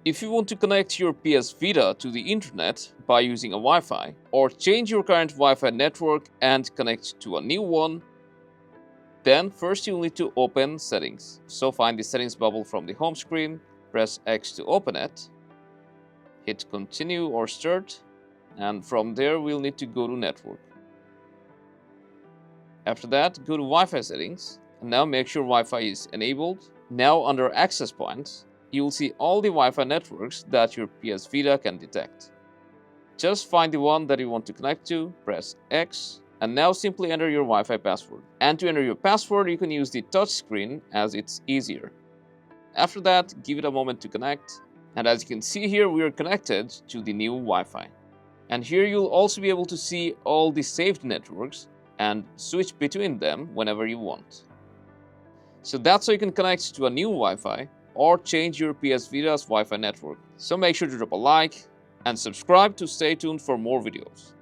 If you want to connect your PS Vita to the internet by using a Wi-Fi, or change your current Wi-Fi network and connect to a new one, then first you'll need to open Settings. So find the Settings bubble from the home screen, press X to open it, hit Continue or Start, and from there we'll need to go to Network. After that, go to Wi-Fi settings, and now make sure Wi-Fi is enabled. Now under Access Points, you will see all the Wi-Fi networks that your PS Vita can detect. Just find the one that you want to connect to, press X, and now simply enter your Wi-Fi password. And to enter your password, you can use the touch screen as it's easier. After that, give it a moment to connect, and as you can see here, we are connected to the new Wi-Fi. And here you'll also be able to see all the saved networks and switch between them whenever you want. So that's how you can connect to a new Wi-Fi or change your PS Vita's Wi-Fi network. So make sure to drop a like and subscribe to stay tuned for more videos.